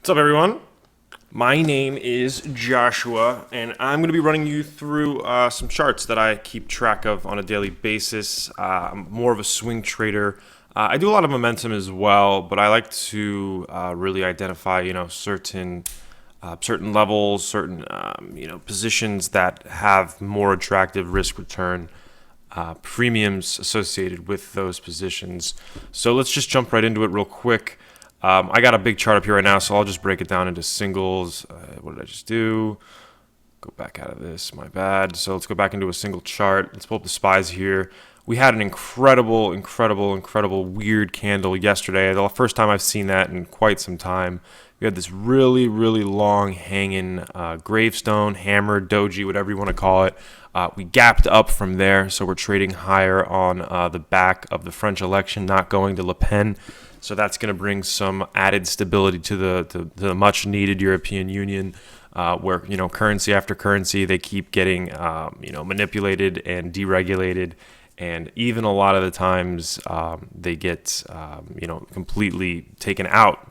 What's up, everyone? My name is Joshua, and I'm going to be running you through some charts that I keep track of on a daily basis. I'm more of a swing trader. I do a lot of momentum as well, but I like to really identify, certain levels, certain positions that have more attractive risk return premiums associated with those positions. So let's just jump right into it real quick. I got a big chart up here right now, so I'll just break it down into singles. What did I just do? Go back out of this, my bad. So let's go back into a single chart. Let's pull up the SPYs here. We had an incredible weird candle yesterday. The first time I've seen that in quite some time. We had this really long hanging gravestone, hammer, doji, whatever you want to call it. We gapped up from there, so we're trading higher on the back of the French election not going to Le Pen. So that's going to bring some added stability to the much needed European Union, where currency after currency they keep getting manipulated and deregulated, and even a lot of the times they get completely taken out.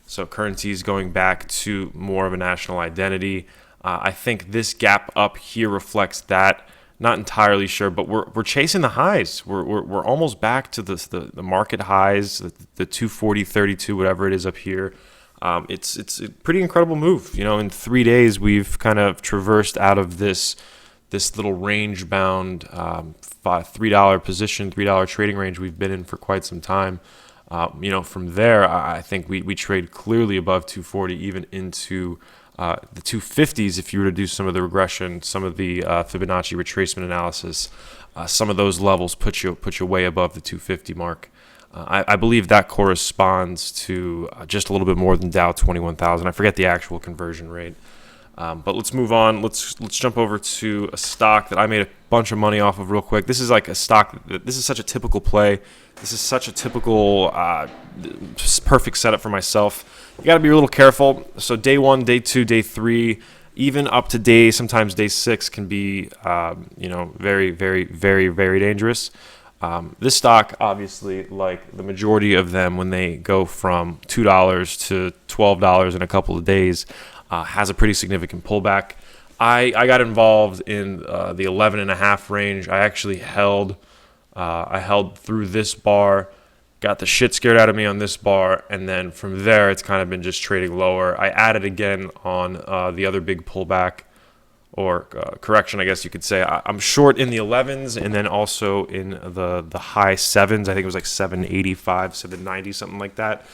So currency is going back to more of a national identity. I think this gap up here reflects that. Not entirely sure, but we're chasing the highs. We're almost back to the market highs, the 240.32, whatever it is up here. It's a pretty incredible move. In 3 days we've kind of traversed out of this little range bound $3 position, $3 trading range we've been in for quite some time. From there, I think we trade clearly above 240, even into the 250s. If you were to do some of the regression, some of the Fibonacci retracement analysis, some of those levels put you way above the 250 mark. I believe that corresponds to just a little bit more than Dow 21,000. I forget the actual conversion rate. But let's move on. Let's jump over to a stock that I made a bunch of money off of real quick. This is like a stock. This is such a typical play. This is such a typical perfect setup for myself. You got to be a little careful. So day 1, day 2, day 3, even up to sometimes day 6 can be very dangerous. This stock, obviously, like the majority of them, when they go from $2 to $12 in a couple of days, has a pretty significant pullback. I got involved in the 11.5 range. I actually held through this bar, got the shit scared out of me on this bar, and then from there it's kind of been just trading lower. I added again on the other big pullback or correction, I guess you could say. I'm short in the 11s and then also in the high 7s. I think it was like 785, 790, something like that.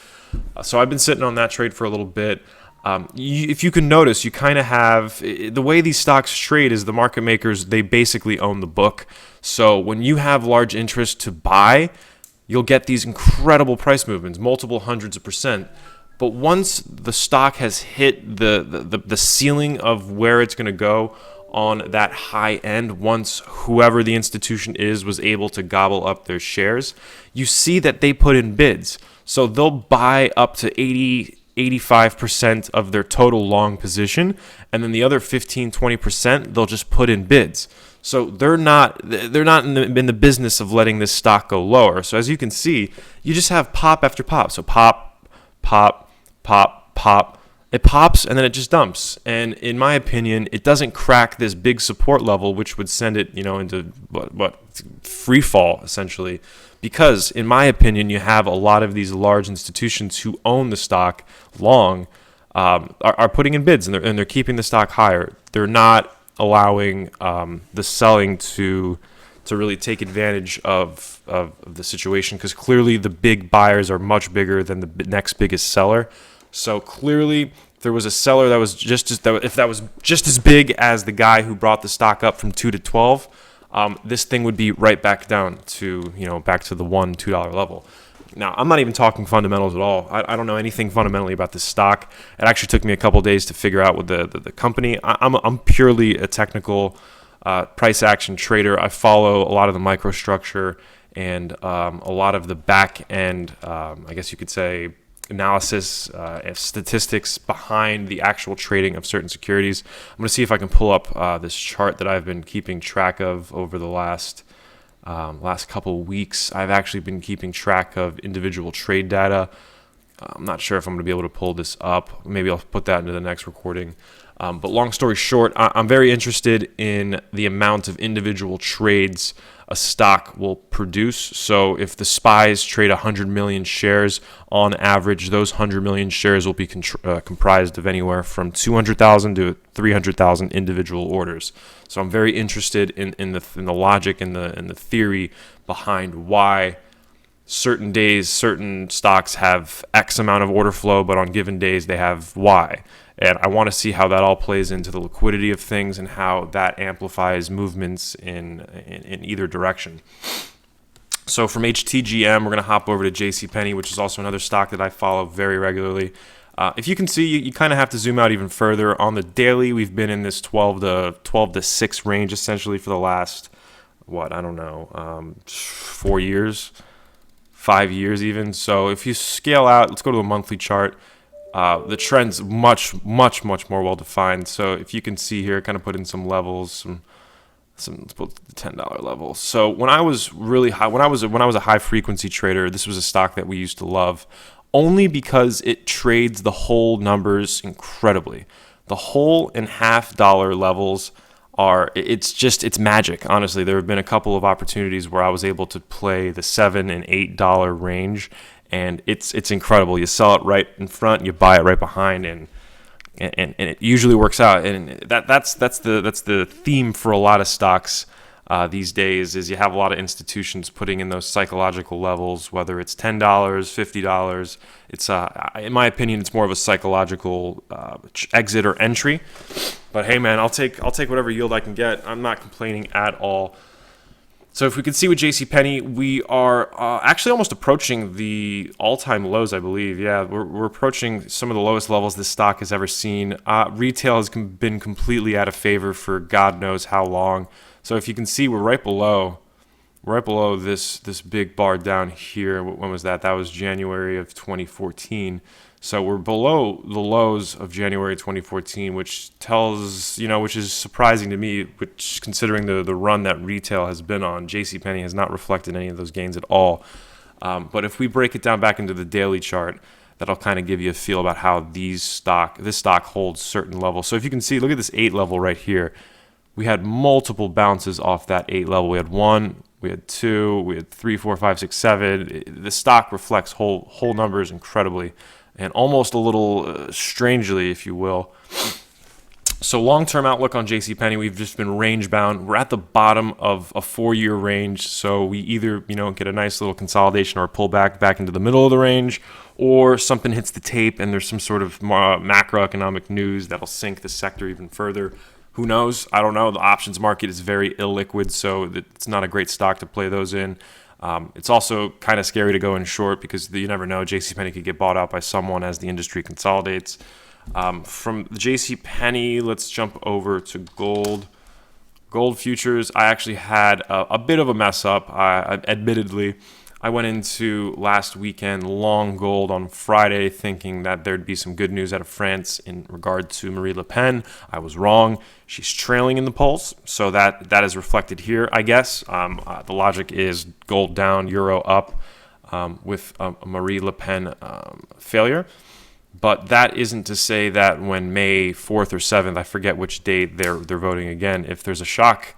So I've been sitting on that trade for a little bit. If you can notice, you kind of have the way these stocks trade is the market makers, they basically own the book. So when you have large interest to buy, you'll get these incredible price movements, multiple hundreds of percent. But once the stock has hit the ceiling of where it's going to go on that high end, once whoever the institution is was able to gobble up their shares, you see that they put in bids. So they'll buy up to 85% of their total long position, and then the other 15-20% they'll just put in bids. So they're not in the business of letting this stock go lower. So as you can see, you just have pop after pop. So pop, pop, pop, pop. It pops and then it just dumps. And in my opinion, it doesn't crack this big support level, which would send it, into what free fall essentially. Because in my opinion, you have a lot of these large institutions who own the stock long are putting in bids and they're keeping the stock higher. They're not allowing the selling to really take advantage of the situation, because clearly the big buyers are much bigger than the next biggest seller. So clearly there was a seller that was just as big as the guy who brought the stock up from 2 to 12. This thing would be right back down to back to the $1-2 level. Now, I'm not even talking fundamentals at all. I don't know anything fundamentally about this stock. It actually took me a couple days to figure out what the company. I'm purely a technical price action trader. I follow a lot of the microstructure and a lot of the back end, I guess you could say, analysis, statistics behind the actual trading of certain securities. I'm going to see if I can pull up this chart that I've been keeping track of over the last couple of weeks. I've actually been keeping track of individual trade data I'm not sure if I'm going to be able to pull this up. Maybe I'll put that into the next recording. But long story short, I'm very interested in the amount of individual trades a stock will produce. So if the SPYs trade 100 million shares on average, those 100 million shares will be comprised of anywhere from 200,000 to 300,000 individual orders. So I'm very interested in the logic and the theory behind why certain days, certain stocks have X amount of order flow, but on given days they have Y. And I want to see how that all plays into the liquidity of things and how that amplifies movements in either direction. So from HTGM, we're going to hop over to JCPenney, which is also another stock that I follow very regularly. If you can see, you kind of have to zoom out even further. On the daily, we've been in this 12 to 6 range essentially for the last, 4 years, 5 years even. So if you scale out, let's go to the monthly chart. The trend's much more well defined. So if you can see here, kind of put in some levels, let's put the $10 level. So when I was really high, when I was a high frequency trader, this was a stock that we used to love, only because it trades the whole numbers incredibly. The whole and half dollar levels it's magic. Honestly, there have been a couple of opportunities where I was able to play the $7 and $8 range. And it's incredible. You sell it right in front, you buy it right behind, and it usually works out. And that's the theme for a lot of stocks these days. Is you have a lot of institutions putting in those psychological levels, whether it's $10, $50. It's in my opinion, it's more of a psychological exit or entry. But hey, man, I'll take whatever yield I can get. I'm not complaining at all. So if we can see with JCPenney, we are actually almost approaching the all-time lows, I believe. Yeah, we're approaching some of the lowest levels this stock has ever seen. Retail has been completely out of favor for God knows how long. So if you can see, we're right below this big bar down here. When was that? That was January of 2014. So we're below the lows of January 2014, which is surprising to me, which considering the run that retail has been on. JCPenney has not reflected any of those gains at all. But if we break it down back into the daily chart, that'll kind of give you a feel about how this stock holds certain levels. So if you can see, look at this 8 level right here. We had multiple bounces off that 8 level. We had 1, we had 2, we had 3, 4, 5, 6, 7. The stock reflects whole numbers incredibly. And almost a little strangely, if you will. So long-term outlook on JCPenney, we've just been range-bound. We're at the bottom of a 4-year range, so we either get a nice little consolidation or a pullback back into the middle of the range, or something hits the tape and there's some sort of macroeconomic news that'll sink the sector even further. Who knows? I don't know. The options market is very illiquid, so it's not a great stock to play those in. It's also kind of scary to go in short because you never know. JCPenney could get bought out by someone as the industry consolidates. From the JCPenney, let's jump over to gold. Gold futures, I actually had a bit of a mess up. Admittedly, I went into last weekend long gold on Friday thinking that there'd be some good news out of France in regard to Marine Le Pen. I was wrong. She's trailing in the polls, so that is reflected here, I guess. The logic is gold down, euro up with a Marine Le Pen failure. But that isn't to say that when May 4th or 7th, I forget which date they're voting again, if there's a shock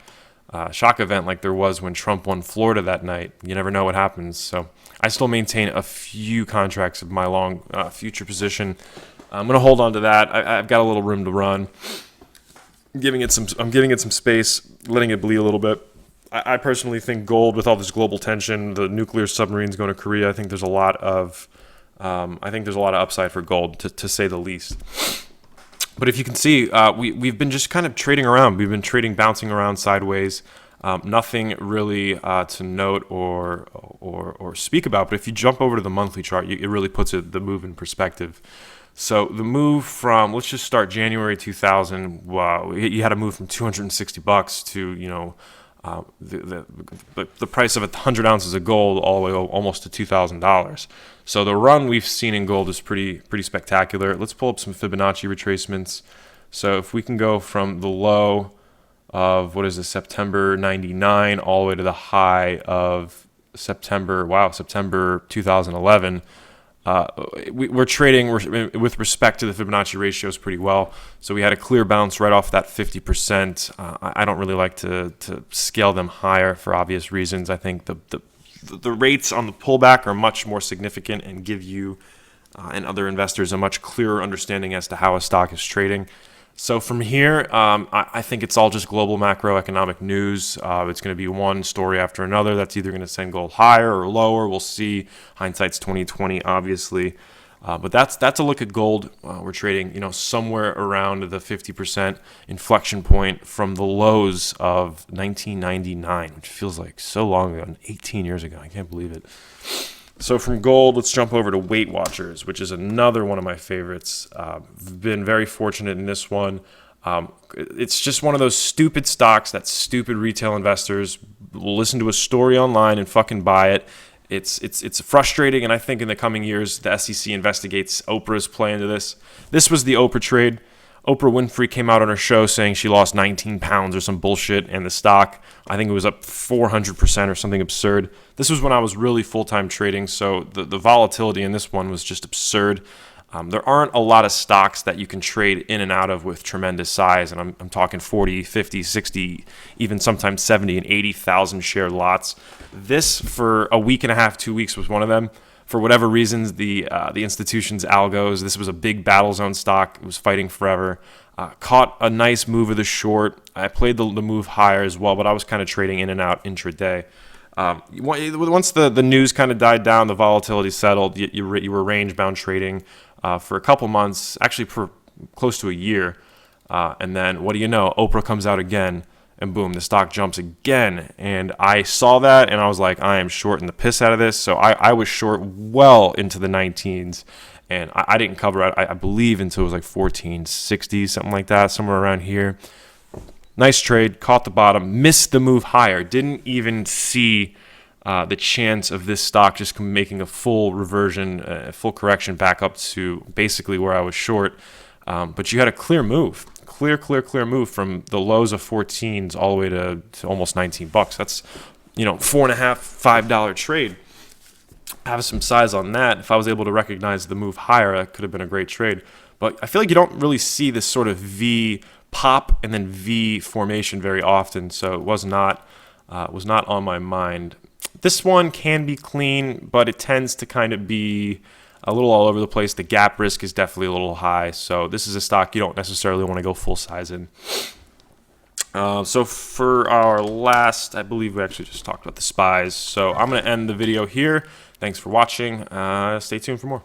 event like there was when Trump won Florida that night, you never know what happens. So I still maintain a few contracts of my long future position. I'm going to hold on to that. I've got a little room to run. I'm giving it some space, letting it bleed a little bit. I personally think gold, with all this global tension, the nuclear submarines going to Korea, I think there's a lot of upside for gold, to say the least. But if you can see, we've been just kind of trading around. We've been bouncing around sideways. Nothing really to note or speak about. But if you jump over to the monthly chart, it really puts the move in perspective. So the move from, let's just start January 2000. You had a move from $260 to the price of 100 ounces of gold all the way almost to $2,000. So the run we've seen in gold is pretty spectacular. Let's pull up some Fibonacci retracements. So if we can go from the low of September 99 all the way to the high of September 2011. we're trading with respect to the Fibonacci ratios pretty well. So we had a clear bounce right off that 50%. I don't really like to scale them higher for obvious reasons. I think the rates on the pullback are much more significant and give you and other investors a much clearer understanding as to how a stock is trading. So from here, I think it's all just global macroeconomic news. It's going to be one story after another that's either going to send gold higher or lower. We'll see. Hindsight's 2020, obviously. But that's a look at gold. We're trading, somewhere around the 50% inflection point from the lows of 1999, which feels like so long ago, 18 years ago. I can't believe it. So from gold, let's jump over to Weight Watchers, which is another one of my favorites. I've been very fortunate in this one. It's just one of those stupid stocks that stupid retail investors will listen to a story online and fucking buy it. It's frustrating, and I think in the coming years, the SEC investigates Oprah's play into this. This was the Oprah trade. Oprah Winfrey came out on her show saying she lost 19 pounds or some bullshit, and the stock, I think it was up 400% or something absurd. This was when I was really full-time trading, so the volatility in this one was just absurd. There aren't a lot of stocks that you can trade in and out of with tremendous size, and I'm talking 40, 50, 60, even sometimes 70 and 80,000 share lots. This, for a week and a half, 2 weeks, was one of them. For whatever reasons, the institution's algos, this was a big battle zone stock. It was fighting forever. Caught a nice move of the short. I played the move higher as well, but I was kind of trading in and out intraday. Once the news kind of died down, the volatility settled, you were range-bound trading for a couple months, actually for close to a year. And then, what do you know? Oprah comes out again. And boom, the stock jumps again. And I saw that, and I was like, I am shorting the piss out of this. So I was short well into the 19s. And I didn't cover it, I believe, until it was like 1460, something like that, somewhere around here. Nice trade, caught the bottom, missed the move higher. Didn't even see the chance of this stock just making a full reversion, a full correction back up to basically where I was short. But you had a clear move. Clear move from the lows of 14s all the way to almost $19. That's, $4.5, $5 trade. Have some size on that. If I was able to recognize the move higher, that could have been a great trade. But I feel like you don't really see this sort of V pop and then V formation very often, so it was not on my mind. This one can be clean, but it tends to kind of be a little all over the place. The gap risk is definitely a little high. So this is a stock you don't necessarily want to go full size in. So for our last, I believe we actually just talked about the SPYs. So I'm going to end the video here. Thanks for watching. Stay tuned for more.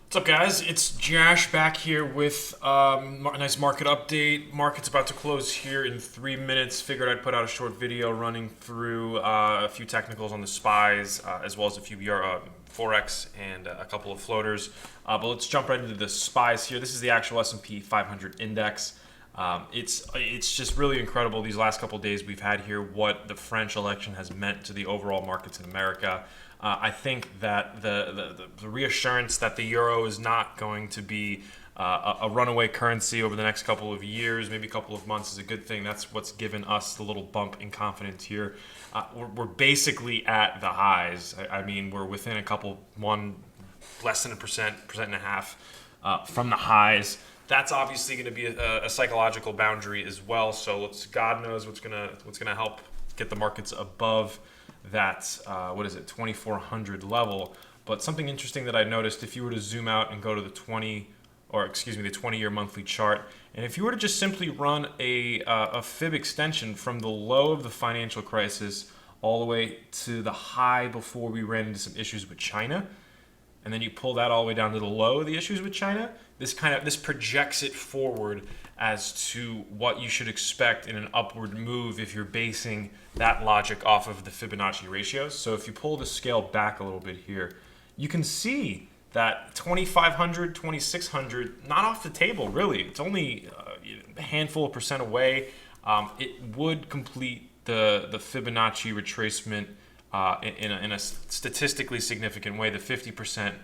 What's up, guys? It's Josh back here with a nice market update. Market's about to close here in 3 minutes. Figured I'd put out a short video running through a few technicals on the SPYs, as well as a few Forex and a couple of floaters. But let's jump right into the SPYs here. This is the actual S&P 500 index. It's just really incredible these last couple of days we've had here, what the French election has meant to the overall markets in America. I think that the reassurance that the euro is not going to be a runaway currency over the next couple of years, maybe a couple of months, is a good thing. That's what's given us the little bump in confidence here. We're basically at the highs. I mean, we're within less than a percent and a half from the highs. That's obviously going to be a psychological boundary as well. So God knows what's gonna help get the markets above that 2400 level. But something interesting that I noticed, if you were to zoom out and go to the 20-year monthly chart, and if you were to just simply run a fib extension from the low of the financial crisis all the way to the high before we ran into some issues with China, and then you pull that all the way down to the low of the issues with China, this projects it forward as to what you should expect in an upward move if you're basing that logic off of the Fibonacci ratios. So if you pull the scale back a little bit here, you can see that 2,500, 2,600, not off the table, really. It's only a handful of percent away. It would complete the Fibonacci retracement in a statistically significant way. The 50%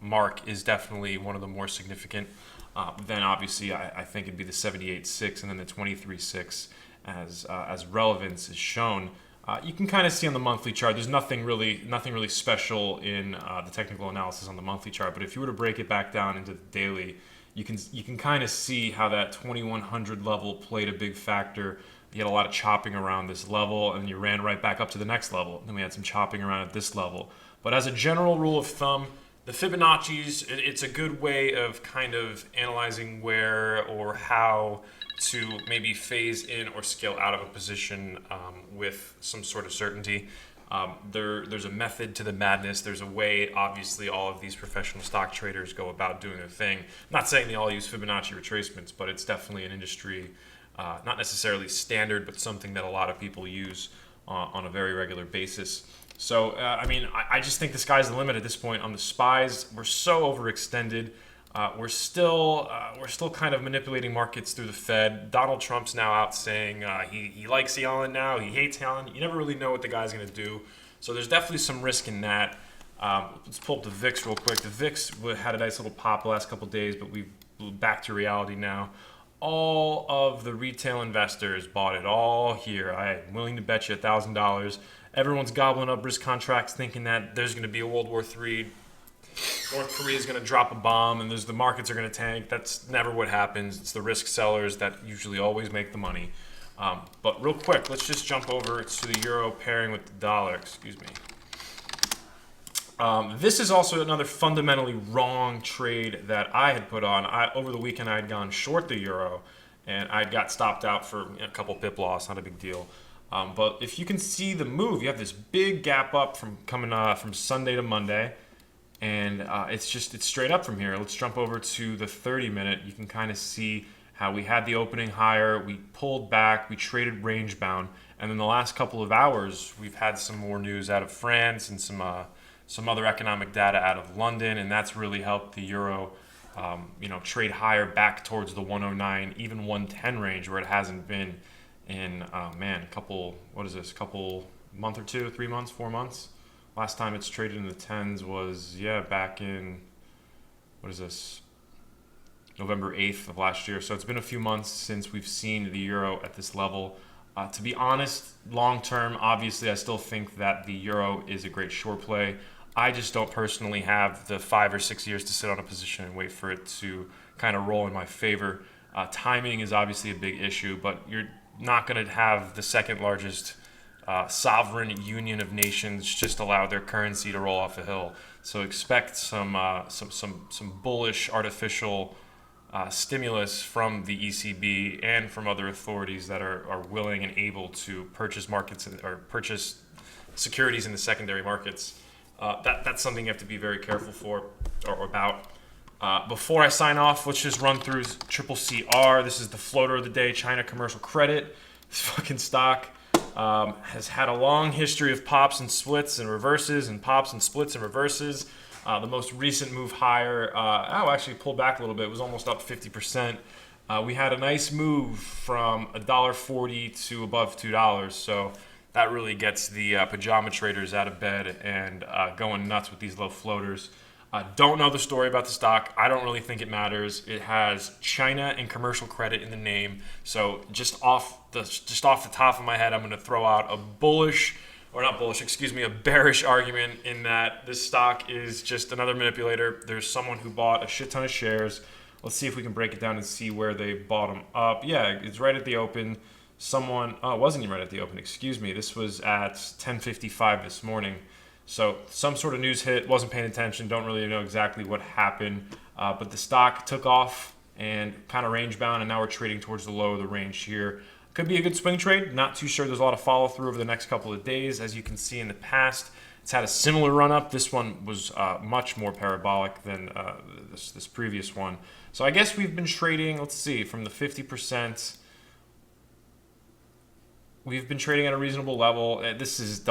mark is definitely one of the more significant. Then obviously I think it'd be the 78.6 and then the 23.6 as relevance is shown. You can kind of see on the monthly chart. There's nothing really special in the technical analysis on the monthly chart. But if you were to break it back down into the daily, you can kind of see how that 2100 level played a big factor. You had a lot of chopping around this level, and you ran right back up to the next level. Then we had some chopping around at this level. But as a general rule of thumb, the Fibonacci's, it's a good way of kind of analyzing where or how to maybe phase in or scale out of a position with some sort of certainty. There's a method to the madness. There's a way, obviously, all of these professional stock traders go about doing their thing. I'm not saying they all use Fibonacci retracements, but it's definitely an industry, not necessarily standard, but something that a lot of people use on a very regular basis. So, I just think the sky's the limit at this point on the SPYs. We're so overextended. We're still kind of manipulating markets through the Fed. Donald Trump's now out saying he likes Yellen now, he hates Yellen. You never really know what the guy's going to do. So there's definitely some risk in that. Let's pull up the VIX real quick. The VIX had a nice little pop the last couple of days, but we're back to reality now. All of the retail investors bought it all here. I'm willing to bet you $1,000. Everyone's gobbling up risk contracts thinking that there's going to be a World War III. North Korea is going to drop a bomb and the markets are going to tank. That's never what happens. It's the risk sellers that usually always make the money. But real quick, let's just jump over to the euro pairing with the dollar. Excuse me. This is also another fundamentally wrong trade that I had put on. Over the weekend, I had gone short the euro, and I got stopped out for a couple pip loss. Not a big deal. But if you can see the move, you have this big gap up from coming from Sunday to Monday. And it's straight up from here. Let's jump over to the 30-minute. You can kind of see how we had the opening higher. We pulled back. We traded range bound. And then the last couple of hours, we've had some more news out of France and some other economic data out of London. And that's really helped the euro trade higher back towards the 109, even 110 range where it hasn't been in, couple month or two, 3 months, 4 months. Last time it's traded in the 10s was, back in, November 8th of last year. So it's been a few months since we've seen the euro at this level. To be honest, long term, obviously, I still think that the euro is a great short play. I just don't personally have the 5 or 6 years to sit on a position and wait for it to kind of roll in my favor. Timing is obviously a big issue, but you're not going to have the second largest sovereign union of nations just allow their currency to roll off a hill. So expect some bullish artificial stimulus from the ECB and from other authorities that are willing and able to purchase markets or purchase securities in the secondary markets. That's something you have to be very careful for or about. Before I sign off, let's just run through Triple CR. This is the floater of the day, China Commercial Credit. This fucking stock has had a long history of pops and splits and reverses and pops and splits and reverses. The most recent move higher, actually pulled back a little bit. It was almost up 50%. We had a nice move from $1.40 to above $2. So that really gets the pajama traders out of bed and going nuts with these low floaters. Don't know the story about the stock. I don't really think it matters. It has China and commercial credit in the name. So just off the top of my head, I'm going to throw out a bearish argument in that this stock is just another manipulator. There's someone who bought a shit ton of shares. Let's see if we can break it down and see where they bought them up. Yeah, it's right at the open. It wasn't even right at the open. Excuse me. This was at 10:55 this morning. So some sort of news hit, wasn't paying attention, don't really know exactly what happened. But the stock took off and kind of range bound, and now we're trading towards the low of the range here. Could be a good swing trade. Not too sure. There's a lot of follow through over the next couple of days. As you can see in the past, it's had a similar run up. This one was much more parabolic than this previous one. So I guess we've been trading, let's see, from the 50%. We've been trading at a reasonable level. Let's just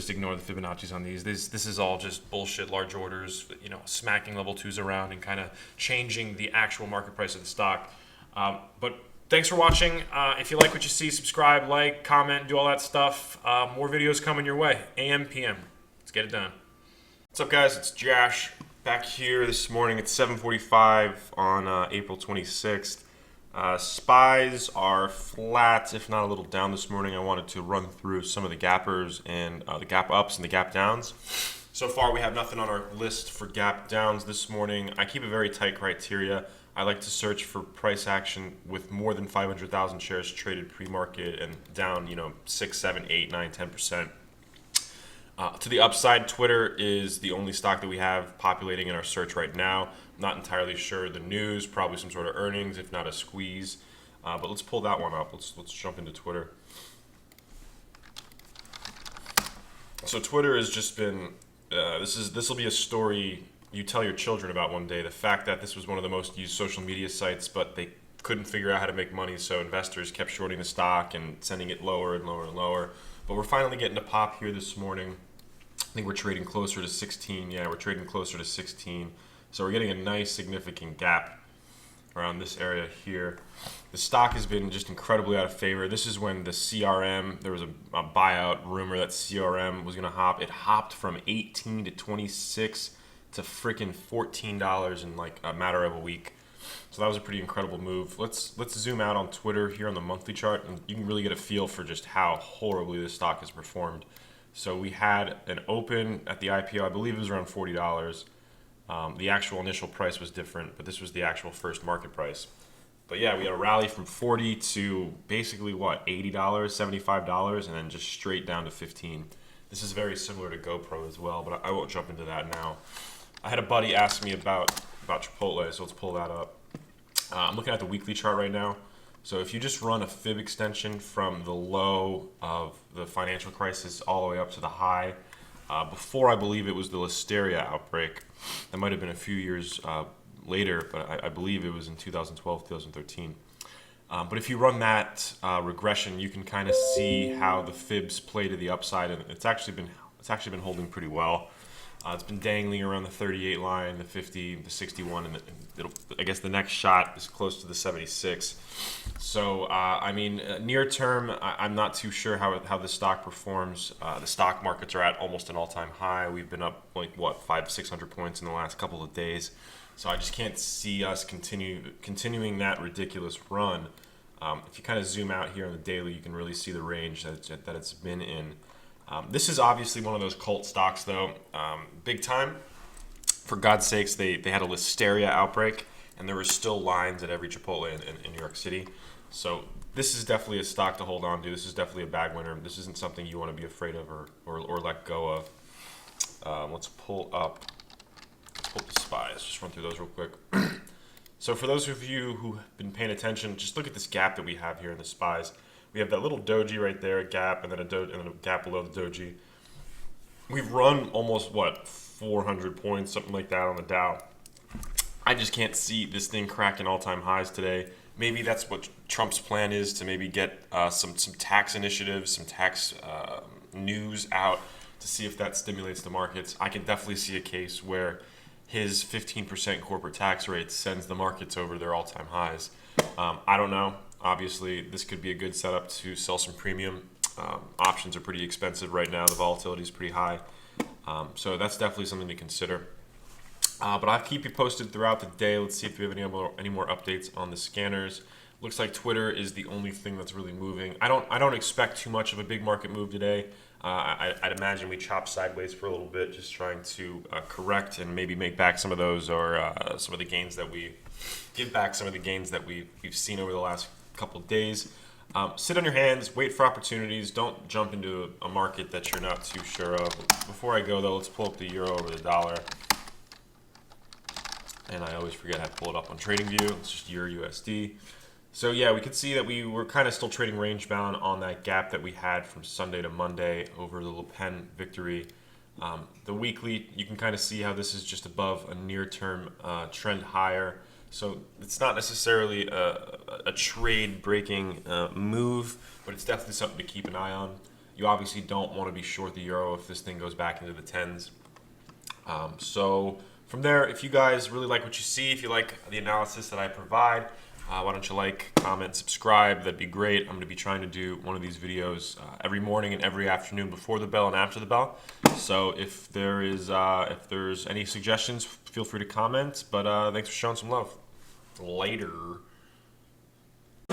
ignore the Fibonacci's on these. This is all just bullshit, large orders, smacking level twos around and kind of changing the actual market price of the stock. But thanks for watching. If you like what you see, subscribe, like, comment, do all that stuff. More videos coming your way. AM, PM. Let's get it done. What's up, guys? It's Josh back here this morning at 7:45 on April 26th. SPYs are flat, if not a little down this morning. I wanted to run through some of the gappers and the gap ups and the gap downs. So far, we have nothing on our list for gap downs this morning. I keep a very tight criteria. I like to search for price action with more than 500,000 shares traded pre-market and down, 6, 7, 8, 9, 10%. To the upside, Twitter is the only stock that we have populating in our search right now. Not entirely sure the news, probably some sort of earnings, if not a squeeze. But let's pull that one up. Let's jump into Twitter. So Twitter has just been this will be a story you tell your children about one day. The fact that this was one of the most used social media sites, but they couldn't figure out how to make money, so investors kept shorting the stock and sending it lower and lower and lower. But we're finally getting a pop here this morning. I think we're trading closer to 16. Yeah, we're trading closer to 16. So we're getting a nice significant gap around this area here. The stock has been just incredibly out of favor. This is when the CRM, there was a buyout rumor that CRM was going to hop. It hopped from 18 to 26 to freaking $14 in like a matter of a week. So that was a pretty incredible move. Let's zoom out on Twitter here on the monthly chart, and you can really get a feel for just how horribly this stock has performed. So we had an open at the IPO, I believe it was around $40. The actual initial price was different, but this was the actual first market price. But yeah, we had a rally from 40 to basically what, $80, $75, and then just straight down to 15. This is very similar to GoPro as well, but I won't jump into that now. I had a buddy ask me about Chipotle, so let's pull that up. I'm looking at the weekly chart right now. So if you just run a fib extension from the low of the financial crisis all the way up to the high, before I believe it was the Listeria outbreak, that might have been a few years later, but I believe it was in 2012, 2013. But if you run that regression, you can kind of see how the fibs play to the upside, and it's actually been holding pretty well. It's been dangling around the 38 line, the 50, the 61, and I guess the next shot is close to the 76. So, near term, I'm not too sure how the stock performs. The stock markets are at almost an all-time high. We've been up like, 500-600 points in the last couple of days. So I just can't see us continuing that ridiculous run. If you kind of zoom out here on the daily, you can really see the range that it's been in. This is obviously one of those cult stocks, though. Big time. For God's sakes, they had a Listeria outbreak, and there were still lines at every Chipotle in New York City. So this is definitely a stock to hold on to. This is definitely a bag winner. This isn't something you want to be afraid of or let go of. Let's pull up the SPYs. Just run through those real quick. So for those of you who have been paying attention, just look at this gap that we have here in the SPYs. We have that little doji right there, a gap, and then a gap below the doji. We've run almost, 400 points, something like that on the Dow. I just can't see this thing cracking all-time highs today. Maybe that's what Trump's plan is, to maybe get some tax initiatives, some tax news out to see if that stimulates the markets. I can definitely see a case where his 15% corporate tax rate sends the markets over their all-time highs. I don't know. Obviously, this could be a good setup to sell some premium. Options are pretty expensive right now. The volatility is pretty high. So that's definitely something to consider. But I'll keep you posted throughout the day. Let's see if we have any more updates on the scanners. Looks like Twitter is the only thing that's really moving. I don't expect too much of a big market move today. I'd imagine we chop sideways for a little bit, just trying to correct and maybe make back some of those, or some of the gains that we give back, some of the gains that we've seen over the last couple of days. Sit on your hands, wait for opportunities. Don't jump into a market that you're not too sure of. Before I go, though, let's pull up the euro over the dollar. And I always forget how to pull it up on TradingView. It's just Euro USD. So yeah, we could see that we were kind of still trading range bound on that gap that we had from Sunday to Monday over the Le Pen victory. The weekly, you can kind of see how this is just above a near-term trend higher. So it's not necessarily a trade-breaking move, but it's definitely something to keep an eye on. You obviously don't want to be short the euro if this thing goes back into the tens. So from there, if you guys really like what you see, if you like the analysis that I provide, why don't you like, comment, subscribe? That'd be great. I'm going to be trying to do one of these videos every morning and every afternoon before the bell and after the bell. So if there's any suggestions, feel free to comment. But thanks for showing some love. Later.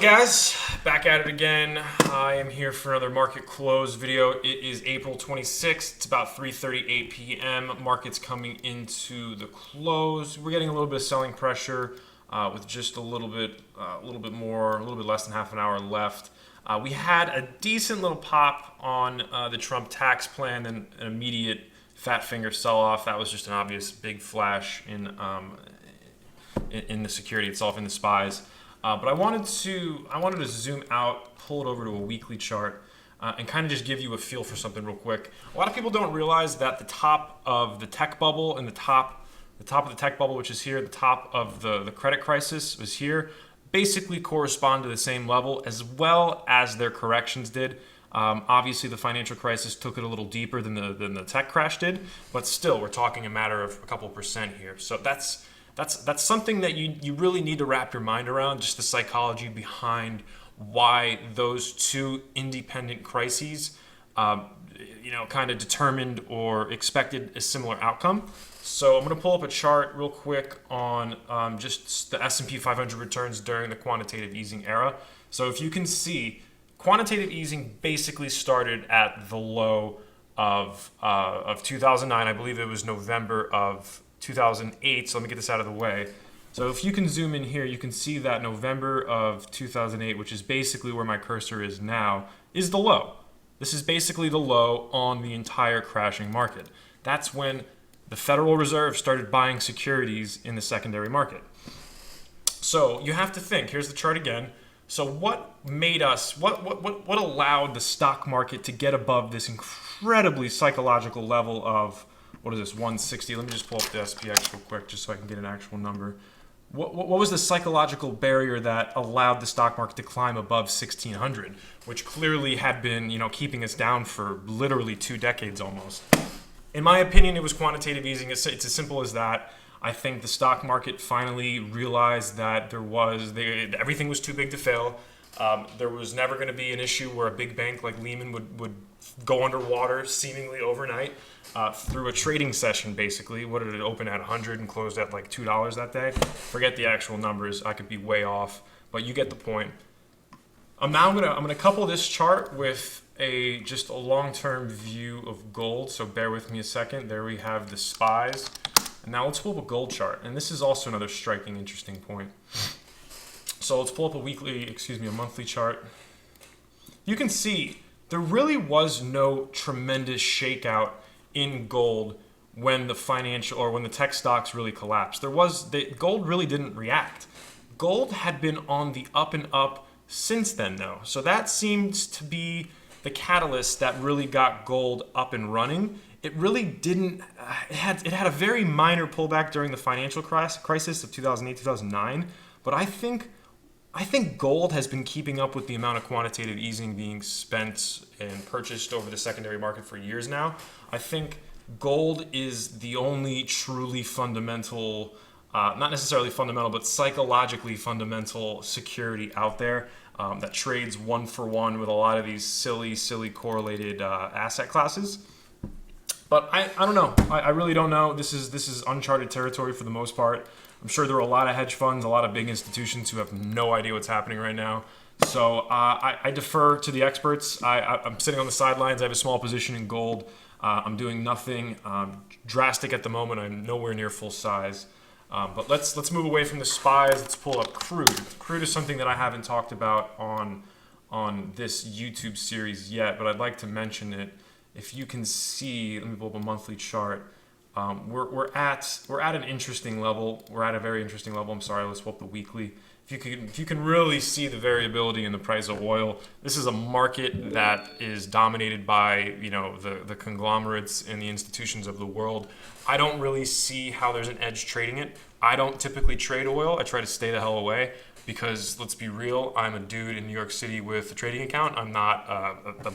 Guys, back at it again. I am here for another market close video. It is April 26th. It's about 3:38 p.m. Market's coming into the close. We're getting a little bit of selling pressure with just a little bit less than half an hour left. We had a decent little pop on the Trump tax plan and an immediate fat finger sell-off. That was just an obvious big flash in the security itself, in the SPYs. But I wanted to zoom out, pull it over to a weekly chart, and kind of just give you a feel for something real quick. A lot of people don't realize that the top of the tech bubble and the top of the tech bubble, which is here, the top of the credit crisis was here, basically correspond to the same level as well as their corrections did. Obviously, the financial crisis took it a little deeper than the tech crash did, but still, we're talking a matter of a couple percent here. So that's something that you really need to wrap your mind around, just the psychology behind why those two independent crises, kind of determined or expected a similar outcome. So I'm going to pull up a chart real quick on just the S&P 500 returns during the quantitative easing era. So if you can see, quantitative easing basically started at the low of 2009. I believe it was November of 2008. So let me get this out of the way. So if you can zoom in here, you can see that November of 2008, which is basically where my cursor is now, is the low. This is basically the low on the entire crashing market. That's when the Federal Reserve started buying securities in the secondary market. So you have to think, here's the chart again. So what allowed the stock market to get above this incredibly psychological level of, what is this, 160? Let me just pull up the SPX real quick just so I can get an actual number. What was the psychological barrier that allowed the stock market to climb above 1600, which clearly had been, keeping us down for literally 2 decades almost? In my opinion, it was quantitative easing. It's as simple as that. I think the stock market finally realized that everything was too big to fail. There was never going to be an issue where a big bank like Lehman would go underwater seemingly overnight through a trading session, basically. What did it open at, 100 and closed at like $2 that day? Forget the actual numbers. I could be way off, but you get the point. I'm gonna couple this chart with just a long-term view of gold. So bear with me a second. There we have the SPYs. And now let's pull up a gold chart. And this is also another striking, interesting point. So let's pull up a monthly chart. You can see there really was no tremendous shakeout in gold when the tech stocks really collapsed. Gold really didn't react. Gold had been on the up and up since then, though. So that seems to be the catalyst that really got gold up and running. It really didn't. It had a very minor pullback during the financial crisis of 2008, 2009. But I think gold has been keeping up with the amount of quantitative easing being spent and purchased over the secondary market for years now. I think gold is the only truly fundamental, not necessarily fundamental, but psychologically fundamental security out there that trades one for one with a lot of these silly correlated asset classes. But I don't know. I really don't know. This is uncharted territory for the most part. I'm sure there are a lot of hedge funds, a lot of big institutions who have no idea what's happening right now. So I defer to the experts. I'm sitting on the sidelines. I have a small position in gold. I'm doing nothing drastic at the moment. I'm nowhere near full size. But let's move away from the SPYs. Let's pull up crude. Crude is something that I haven't talked about on this YouTube series yet, but I'd like to mention it. If you can see, let me pull up a monthly chart. We're at an interesting level. We're at a very interesting level. I'm sorry. Let's pull up the weekly. If you can really see the variability in the price of oil, this is a market that is dominated by the conglomerates and the institutions of the world. I don't really see how there's an edge trading it. I don't typically trade oil. I try to stay the hell away because, let's be real, I'm a dude in New York City with a trading account. I'm not a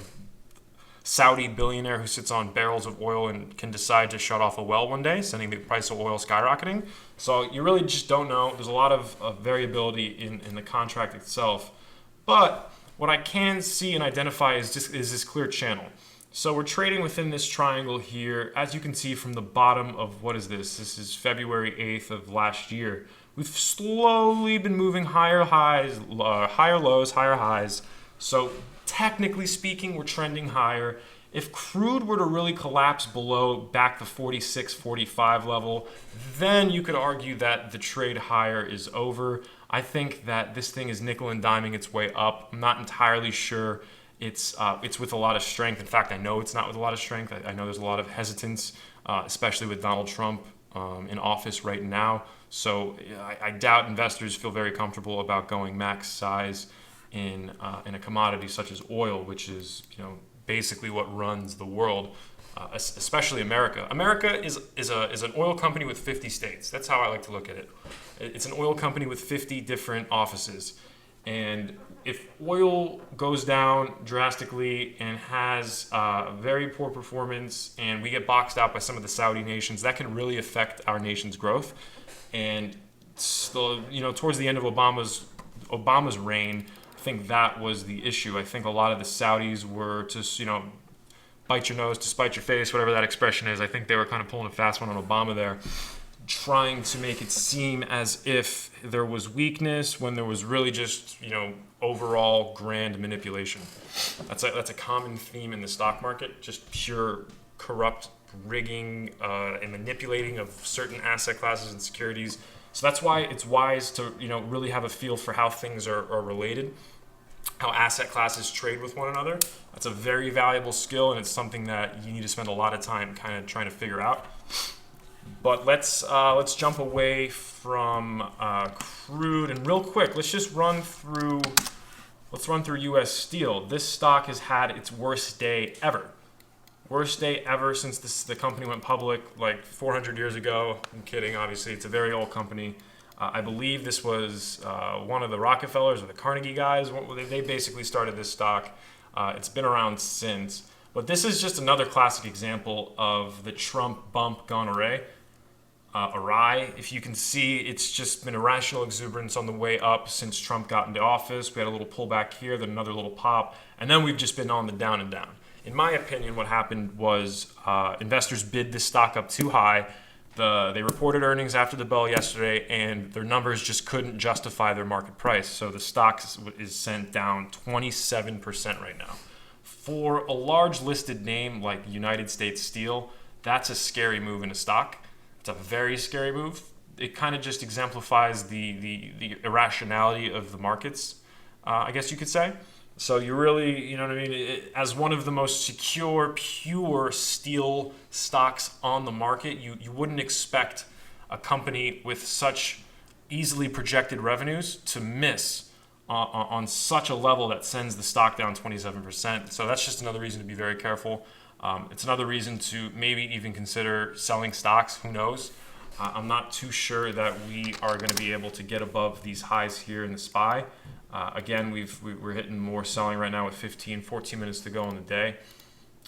Saudi billionaire who sits on barrels of oil and can decide to shut off a well one day, sending the price of oil skyrocketing. So you really just don't know. There's a lot of variability in the contract itself. But what I can see and identify is this clear channel. So we're trading within this triangle here. As you can see from the bottom of, what is this? This is February 8th of last year. we've slowly been moving higher highs, higher lows, higher highs. So technically speaking, we're trending higher. If crude were to really collapse below back the 46, 45 level, then you could argue that the trade higher is over. I think that this thing is nickel and diming its way up. I'm not entirely sure it's with a lot of strength. In fact, I know it's not with a lot of strength. I know there's a lot of hesitance, especially with Donald Trump in office right now. So I doubt investors feel very comfortable about going max size in a commodity such as oil, which is basically what runs the world, especially America. America is an oil company with 50 states. That's how I like to look at it. It's an oil company with 50 different offices. And if oil goes down drastically and has very poor performance, and we get boxed out by some of the Saudi nations, that can really affect our nation's growth. And still, towards the end of Obama's reign, I think that was the issue. I think a lot of the Saudis were just, bite your nose to spite your face, whatever that expression is. I think they were kind of pulling a fast one on Obama there, trying to make it seem as if there was weakness when there was really just, overall grand manipulation. That's a common theme in the stock market, just pure corrupt rigging and manipulating of certain asset classes and securities. So that's why it's wise to, really have a feel for how things are related, how asset classes trade with one another. That's a very valuable skill, and it's something that you need to spend a lot of time kind of trying to figure out. But let's jump away from crude, and real quick, let's run through U.S. Steel. This stock has had its worst day ever. Worst day ever since the company went public like 400 years ago. I'm kidding, obviously. It's a very old company. I believe this was one of the Rockefellers or the Carnegie guys. They basically started this stock. It's been around since. But this is just another classic example of the Trump bump gone awry. If you can see, it's just been irrational exuberance on the way up since Trump got into office. We had a little pullback here, then another little pop, and then we've just been on the down and down. In my opinion, what happened was investors bid this stock up too high. They reported earnings after the bell yesterday, and their numbers just couldn't justify their market price. So the stock is sent down 27% right now. For a large listed name like United States Steel, that's a scary move in a stock. It's a very scary move. It kind of just exemplifies the irrationality of the markets, I guess you could say. So you really, as one of the most secure, pure steel stocks on the market, you wouldn't expect a company with such easily projected revenues to miss on such a level that sends the stock down 27%. So that's just another reason to be very careful. It's another reason to maybe even consider selling stocks. Who knows? I'm not too sure that we are going to be able to get above these highs here in the SPY. Again, we're hitting more selling right now with 14 minutes to go in the day.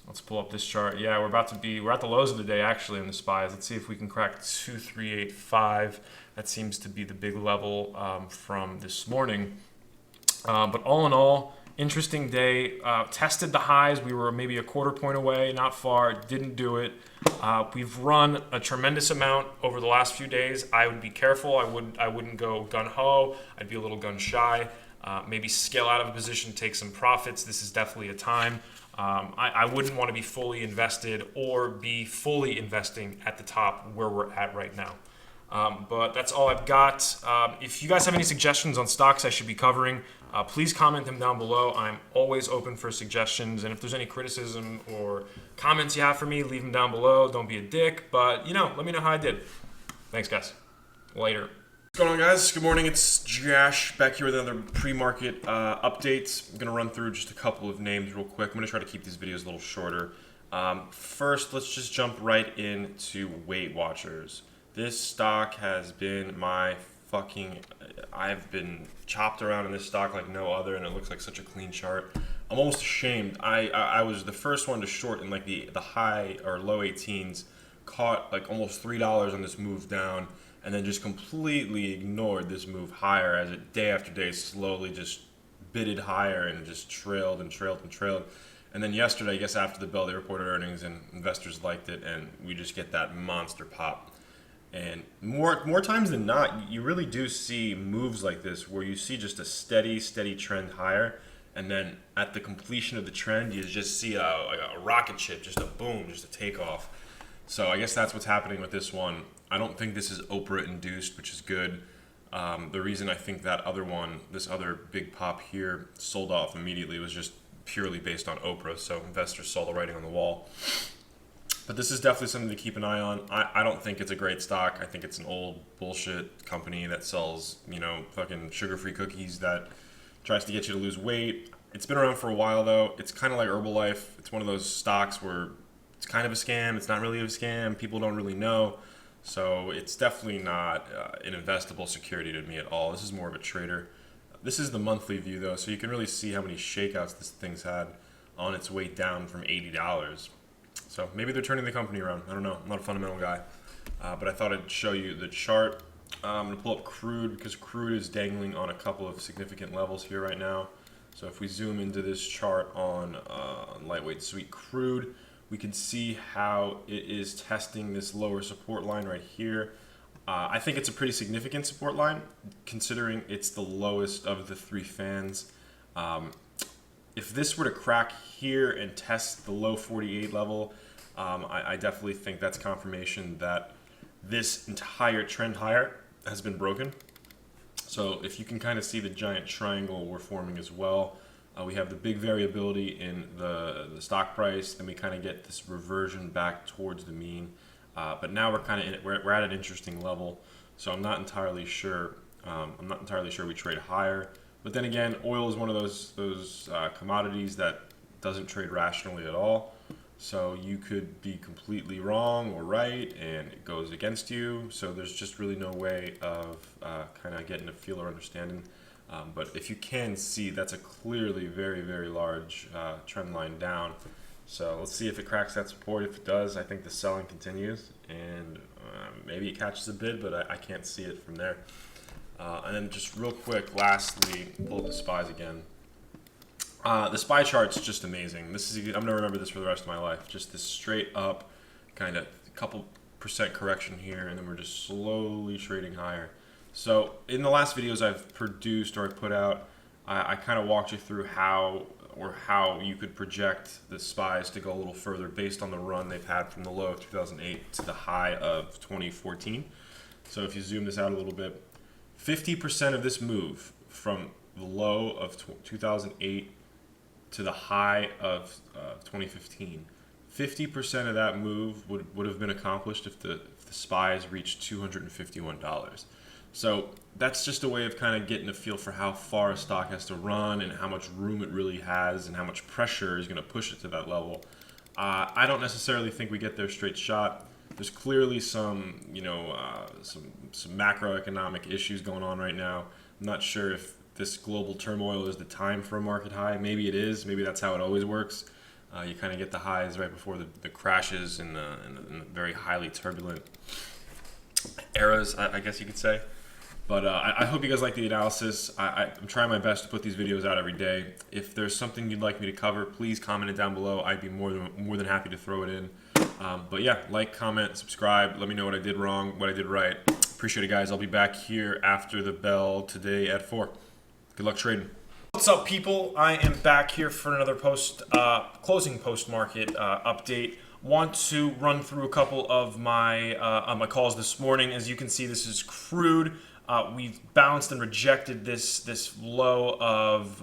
Let's pull up this chart. Yeah, we're at the lows of the day actually in the SPYs. Let's see if we can crack 2385. That seems to be the big level from this morning. But all in all, interesting day. Tested the highs. We were maybe a quarter point away, not far. Didn't do it. We've run a tremendous amount over the last few days. I would be careful. I wouldn't go gun ho. I'd be a little gun shy. Maybe scale out of a position, take some profits. This is definitely a time. I wouldn't want to be fully invested or be fully investing at the top where we're at right now. But that's all I've got. If you guys have any suggestions on stocks I should be covering, please comment them down below. I'm always open for suggestions. And if there's any criticism or comments you have for me, leave them down below. Don't be a dick. But, let me know how I did. Thanks, guys. Later. What's going on, guys? Good morning. It's Josh back here with another pre-market update. I'm going to run through just a couple of names real quick. I'm going to try to keep these videos a little shorter. First, let's just jump right into Weight Watchers. This stock has been I've been chopped around in this stock like no other, and it looks like such a clean chart. I'm almost ashamed. I was the first one to short in like the high or low 18s, caught like almost $3 on this move down, and then just completely ignored this move higher as it day after day slowly just bidded higher and just trailed and trailed and trailed. And then yesterday, I guess after the bell, they reported earnings and investors liked it, and we just get that monster pop. And more times than not, you really do see moves like this where you see just a steady trend higher, and then at the completion of the trend, you just see like a rocket ship, just a boom, just a takeoff. So I guess that's what's happening with this one. I don't think this is Oprah induced, which is good. The reason I think that other one, this other big pop here, sold off immediately was just purely based on Oprah. So investors saw the writing on the wall. But this is definitely something to keep an eye on. I don't think it's a great stock. I think it's an old bullshit company that sells, fucking sugar-free cookies that tries to get you to lose weight. It's been around for a while, though. It's kind of like Herbalife. It's one of those stocks where it's kind of a scam. It's not really a scam. People don't really know. So it's definitely not an investable security to me at all. This is more of a trader. This is the monthly view, though, so you can really see how many shakeouts this thing's had on its way down from $80. So maybe they're turning the company around. I don't know. I'm not a fundamental guy. But I thought I'd show you the chart. I'm going to pull up crude because crude is dangling on a couple of significant levels here right now. So if we zoom into this chart on lightweight sweet crude, we can see how it is testing this lower support line right here. I think it's a pretty significant support line considering it's the lowest of the three fans. If this were to crack here and test the low 48 level, I definitely think that's confirmation that this entire trend higher has been broken. So if you can kind of see the giant triangle we're forming as well, we have the big variability in the stock price, and we kind of get this reversion back towards the mean. But now we're at an interesting level, so I'm not entirely sure. We trade higher. But then again, oil is one of those commodities that doesn't trade rationally at all. So you could be completely wrong or right, and it goes against you. So there's just really no way of kind of getting a feel or understanding. But if you can see, that's a clearly very, very large trend line down. So let's see if it cracks that support. If it does, I think the selling continues, and maybe it catches a bid, but I can't see it from there. And then just real quick, lastly, pull up the SPYs again. The SPY chart's just amazing. I'm gonna remember this for the rest of my life. Just this straight up, kind of couple percent correction here, and then we're just slowly trading higher. So in the last videos I've produced or I put out, I kind of walked you through how you could project the SPYs to go a little further based on the run they've had from the low of 2008 to the high of 2014. So if you zoom this out a little bit, 50% of this move from the low of 2008 to the high of 2015, 50% of that move would have been accomplished if the SPYs reached $251. So that's just a way of kind of getting a feel for how far a stock has to run and how much room it really has and how much pressure is going to push it to that level. I don't necessarily think we get there straight shot. There's clearly some macroeconomic issues going on right now. I'm not sure if this global turmoil is the time for a market high. Maybe it is. Maybe that's how it always works. You kind of get the highs right before the crashes in the very highly turbulent eras, I guess you could say. But I hope you guys like the analysis. I'm trying my best to put these videos out every day. If there's something you'd like me to cover, please comment it down below. I'd be more than happy to throw it in. But yeah, like, comment, subscribe. Let me know what I did wrong, what I did right. Appreciate it, guys. I'll be back here after the bell today at 4. Good luck trading. What's up, people? I am back here for another closing post-market update. Want to run through a couple of my calls this morning. As you can see, this is crude. We've bounced and rejected this low of,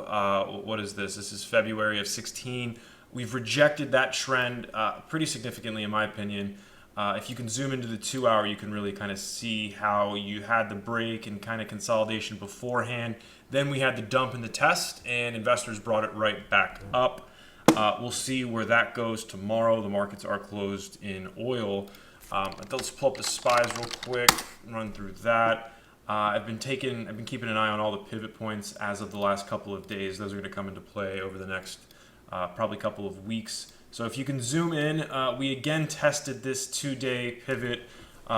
what is this? This is February of 16. We've rejected that trend pretty significantly, in my opinion. If you can zoom into the 2 hour, you can really kind of see how you had the break and kind of consolidation beforehand. Then we had the dump in the test, and investors brought it right back up. We'll see where that goes tomorrow. The markets are closed in oil. Let's pull up the SPYs real quick, run through that. I've been keeping an eye on all the pivot points as of the last couple of days. Those are going to come into play over the next probably couple of weeks. So if you can zoom in, we again tested this 2-day pivot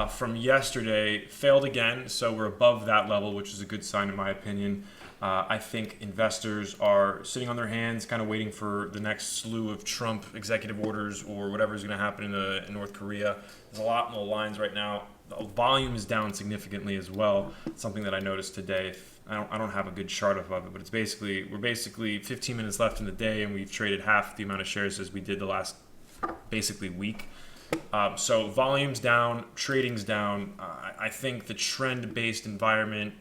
from yesterday, failed again, so we're above that level, which is a good sign in my opinion. I think investors are sitting on their hands, kind of waiting for the next slew of Trump executive orders or whatever is going to happen in North Korea. There's a lot more lines right now. The volume is down significantly as well. Something that I noticed today. I don't have a good chart of it, but it's we're basically 15 minutes left in the day, and we've traded half the amount of shares as we did the last basically week. So volume's down, trading's down. I think the trend-based environment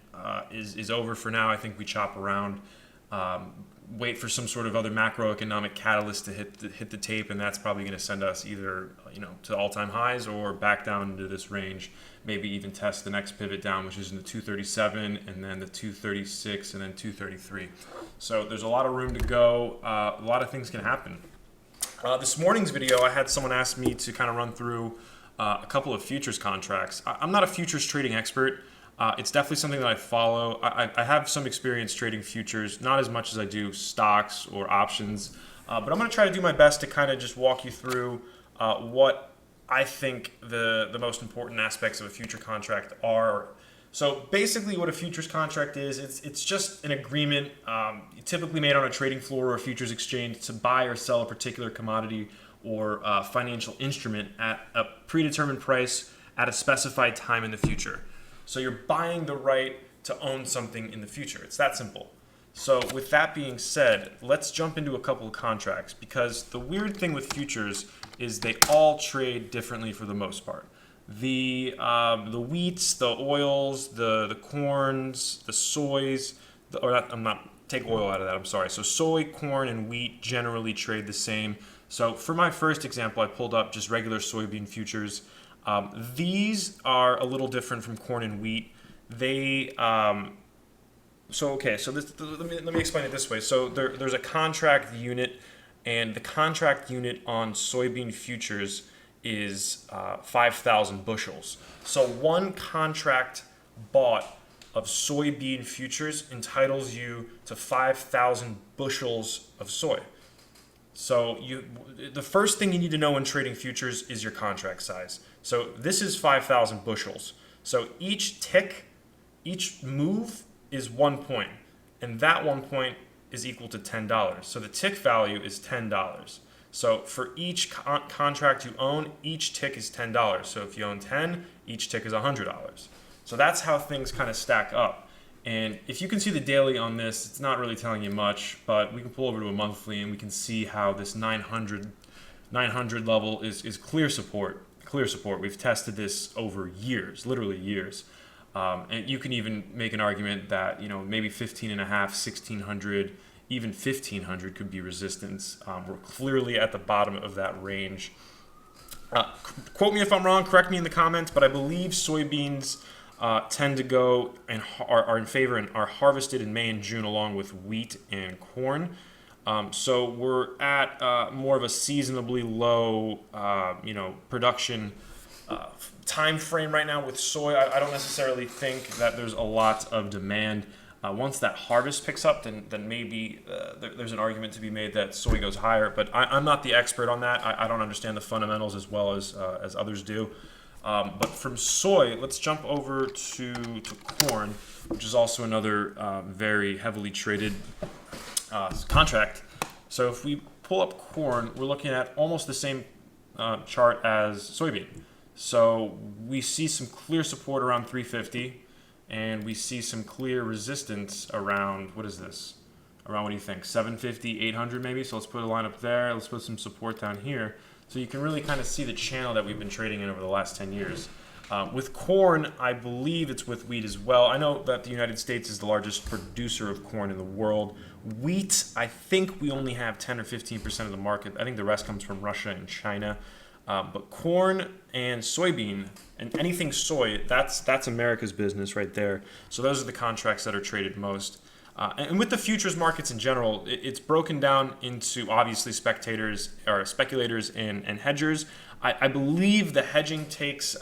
is over for now. I think we chop around, wait for some sort of other macroeconomic catalyst to hit the tape, and that's probably going to send us either to all-time highs or back down into this range. Maybe even test the next pivot down, which is in the 237, and then the 236, and then 233. So there's a lot of room to go. A lot of things can happen. This morning's video, I had someone ask me to kind of run through a couple of futures contracts. I'm not a futures trading expert. It's definitely something that I follow. I have some experience trading futures, not as much as I do stocks or options. But I'm going to try to do my best to kind of just walk you through what I think the most important aspects of a future contract are. So basically what a futures contract is, it's just an agreement typically made on a trading floor or a futures exchange to buy or sell a particular commodity or financial instrument at a predetermined price at a specified time in the future. So you're buying the right to own something in the future. It's that simple. So with that being said, let's jump into a couple of contracts, because the weird thing with futures is they all trade differently for the most part. The wheats, the oils, the corns, the soys, take oil out of that, I'm sorry. So soy, corn, and wheat generally trade the same. So for my first example, I pulled up just regular soybean futures. These are a little different from corn and wheat. Let me explain it this way. So there's a contract unit, and the contract unit on soybean futures is 5,000 bushels. So one contract bought of soybean futures entitles you to 5,000 bushels of soy. So the first thing you need to know when trading futures is your contract size. So this is 5,000 bushels. So each tick, each move is 1 point, and that 1 point is equal to $10. So the tick value is $10. So for each contract you own, each tick is $10. So if you own 10, each tick is $100. So that's how things kind of stack up. And if you can see the daily on this, it's not really telling you much, but we can pull over to a monthly and we can see how this 900 level is clear support. Clear support. We've tested this over years, literally years. And you can even make an argument that, maybe 15.5, 1,600, even 1,500 could be resistance. We're clearly at the bottom of that range. Quote me if I'm wrong, correct me in the comments, but I believe soybeans tend to go and are in favor and are harvested in May and June along with wheat and corn. So we're at more of a seasonably low, production time frame right now with soy. I don't necessarily think that there's a lot of demand. Once that harvest picks up, then maybe there's an argument to be made that soy goes higher. But I'm not the expert on that. I don't understand the fundamentals as well as others do. But from soy, let's jump over to corn, which is also another very heavily traded contract. So if we pull up corn, we're looking at almost the same chart as soybean. So we see some clear support around 350, and we see some clear resistance around, what is this? Around, what do you think, 750, 800 maybe? So let's put a line up there. Let's put some support down here. So you can really kind of see the channel that we've been trading in over the last 10 years. With corn, I believe it's with wheat as well. I know that the United States is the largest producer of corn in the world. Wheat, I think we only have 10 or 15% of the market. I think the rest comes from Russia and China. But corn and soybean, and anything soy, that's America's business right there. So those are the contracts that are traded most. And with the futures markets in general, it's broken down into obviously speculators and hedgers. I believe the hedging takes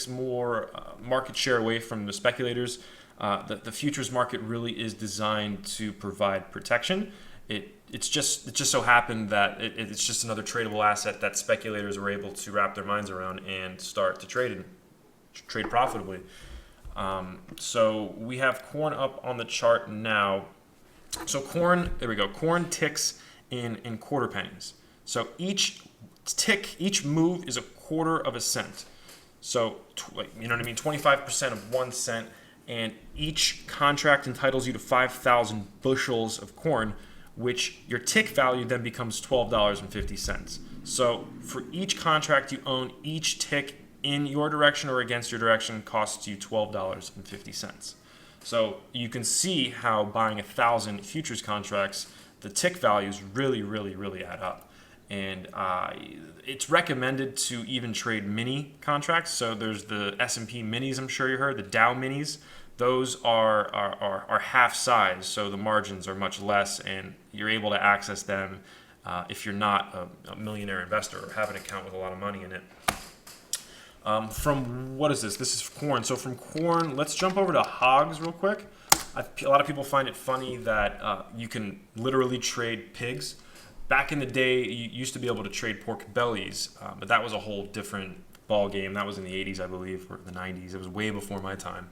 more market share away from the speculators. The futures market really is designed to provide protection. It's just so happened that it's just another tradable asset that speculators were able to wrap their minds around and start to trade profitably. So we have corn up on the chart now. So corn, there we go. Corn ticks in quarter pennies. So each tick, each move is a quarter of a cent. So, you know what I mean? 25% of 1 cent, and each contract entitles you to 5,000 bushels of corn, which your tick value then becomes $12.50. So, for each contract you own, each tick in your direction or against your direction costs you $12.50. So, you can see how buying 1,000 futures contracts, the tick values really, really, really add up. And it's recommended to even trade mini contracts. So there's the S&P minis, I'm sure you heard, the Dow minis. Those are half size, so the margins are much less, and you're able to access them if you're not a millionaire investor or have an account with a lot of money in it. From what is this? This is corn. So from corn, let's jump over to hogs real quick. A lot of people find it funny that you can literally trade pigs. Back in the day, you used to be able to trade pork bellies, but that was a whole different ball game. That was in the 80s, I believe, or the 90s. It was way before my time.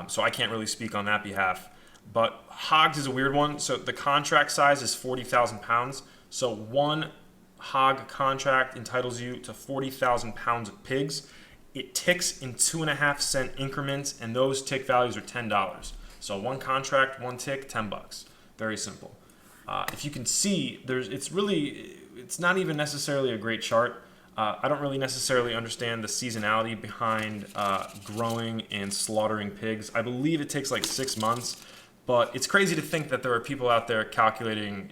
So I can't really speak on that behalf. But hogs is a weird one. So the contract size is 40,000 pounds. So one hog contract entitles you to 40,000 pounds of pigs. It ticks in 2.5 cent increments, and those tick values are $10. So one contract, one tick, $10. Very simple. If you can see, it's not even necessarily a great chart. I don't really necessarily understand the seasonality behind growing and slaughtering pigs. I believe it takes like 6 months, but it's crazy to think that there are people out there calculating,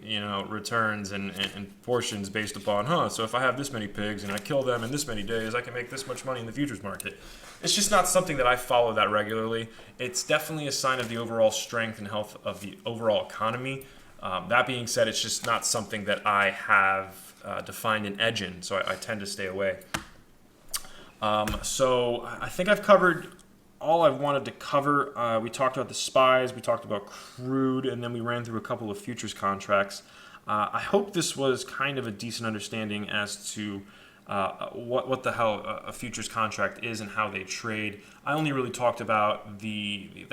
returns and portions based upon, so if I have this many pigs and I kill them in this many days, I can make this much money in the futures market. It's just not something that I follow that regularly. It's definitely a sign of the overall strength and health of the overall economy. That being said, it's just not something that I have defined an edge in, so I tend to stay away. So I think I've covered all I wanted to cover. We talked about the SPYs, we talked about crude, and then we ran through a couple of futures contracts. I hope this was kind of a decent understanding as to what the hell a futures contract is and how they trade. I only really talked about the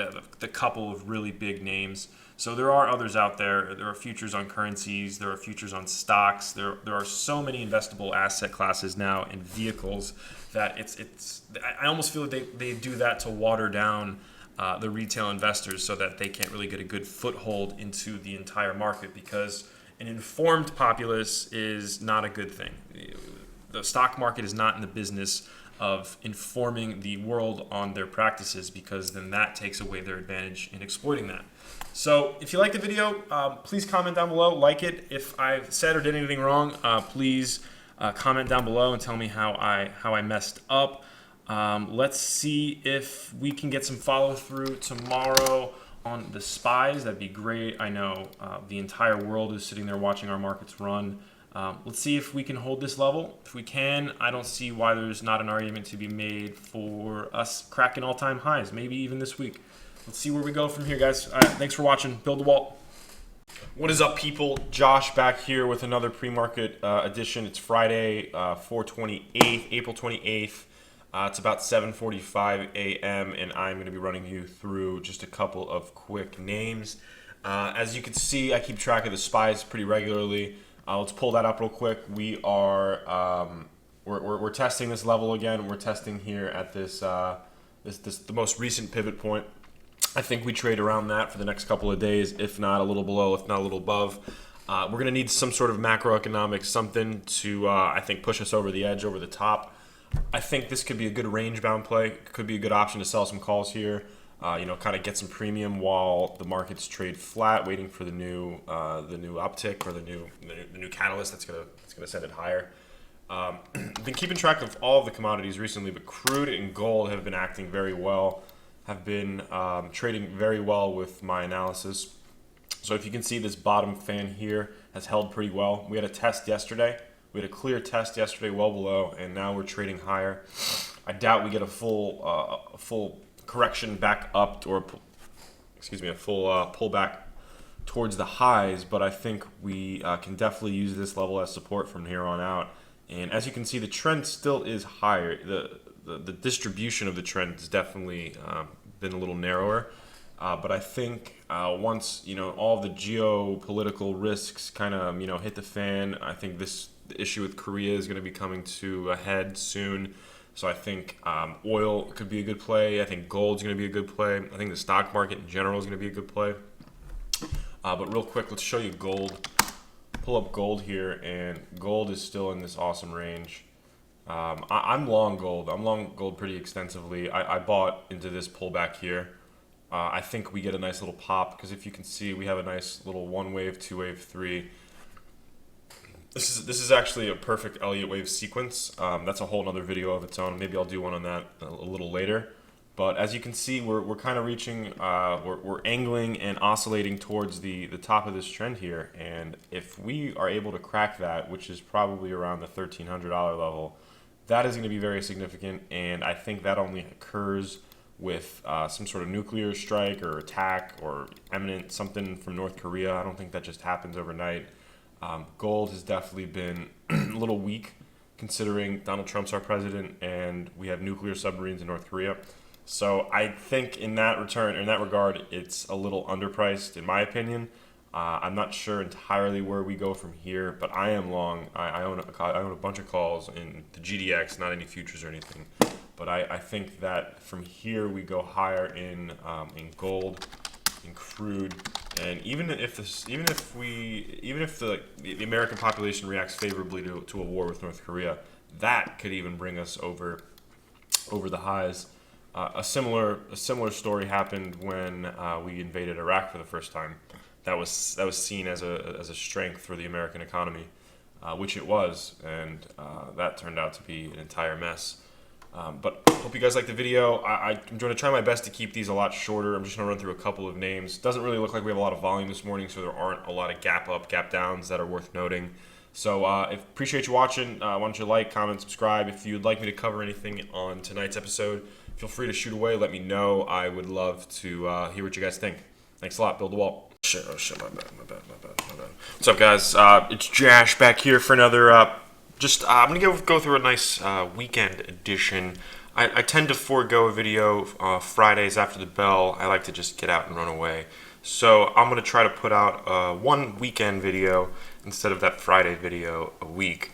couple of really big names. So there are others out there. There are futures on currencies. There are futures on stocks. There are so many investable asset classes now and vehicles that I almost feel like they do that to water down the retail investors so that they can't really get a good foothold into the entire market, because an informed populace is not a good thing. The stock market is not in the business of informing the world on their practices, because then that takes away their advantage in exploiting that. So if you like the video, please comment down below, like it. If I've said or did anything wrong, please comment down below and tell me how I messed up. Let's see if we can get some follow through tomorrow on the SPYs. That'd be great. I know the entire world is sitting there watching our markets run. Let's see if we can hold this level. If we can, I don't see why there's not an argument to be made for us cracking all-time highs, maybe even this week. Let's see where we go from here, guys. All right, thanks for watching. Build the wall. What is up, people? Josh back here with another pre-market edition. It's Friday, April 28th. It's about 7:45 a.m., and I'm going to be running you through just a couple of quick names. As you can see, I keep track of the SPYs pretty regularly. Let's pull that up real quick. We are we're testing this level again. We're testing here at this the most recent pivot point. I think we trade around that for the next couple of days, if not a little below, if not a little above. We're going to need some sort of macroeconomic something to, I think, push us over the edge, over the top. I think this could be a good range-bound play. It could be a good option to sell some calls here. Kind of get some premium while the markets trade flat, waiting for the new uptick or the new catalyst that's gonna send it higher. I've been keeping track of all of the commodities recently, but crude and gold have been acting very well. Have been trading very well with my analysis. So if you can see, this bottom fan here has held pretty well. We had a test yesterday. We had a clear test yesterday, well below, and now we're trading higher. I doubt we get a full correction back up, or a full pullback towards the highs, but I think we can definitely use this level as support from here on out. And as you can see, the trend still is higher. The distribution of the trend has definitely been a little narrower, but I think once all the geopolitical risks kind of hit the fan, I think the issue with Korea is going to be coming to a head soon. So I think oil could be a good play. I think gold's going to be a good play. I think the stock market in general is going to be a good play. But real quick, let's show you gold. Pull up gold here, and gold is still in this awesome range. I'm long gold. I'm long gold pretty extensively. I bought into this pullback here. I think we get a nice little pop because if you can see, we have a nice little 1 wave, 2 wave, 3. This is actually a perfect Elliott wave sequence. That's a whole other video of its own. Maybe I'll do one on that a little later. But as you can see, we're kind of reaching, we're angling and oscillating towards the top of this trend here. And if we are able to crack that, which is probably around the $1,300 level, that is going to be very significant. And I think that only occurs with some sort of nuclear strike or attack or imminent something from North Korea. I don't think that just happens overnight. Gold has definitely been a little weak considering Donald Trump's our president and we have nuclear submarines in North Korea. So I think in that regard, it's a little underpriced in my opinion. I'm not sure entirely where we go from here, but I am long. I own a bunch of calls in the GDX, not any futures or anything. But I think that from here we go higher in gold, in crude, and even if the American population reacts favorably to a war with North Korea, that could even bring us over the highs. A similar story happened when we invaded Iraq for the first time. That was seen as a strength for the American economy, which it was, and that turned out to be an entire mess. But hope you guys like the video. I'm going to try my best to keep these a lot shorter. I'm just going to run through a couple of names. Doesn't really look like we have a lot of volume this morning, so there aren't a lot of gap up, gap downs that are worth noting. So appreciate you watching. Why don't you like, comment, subscribe. If you'd like me to cover anything on tonight's episode, feel free to shoot away. Let me know. I would love to hear what you guys think. Thanks a lot. Build the wall. Shit, my bad. What's up, guys? It's Josh back here for another I'm going to go through a nice weekend edition. I tend to forego a video Fridays after the bell. I like to just get out and run away. So I'm going to try to put out one weekend video instead of that Friday video a week.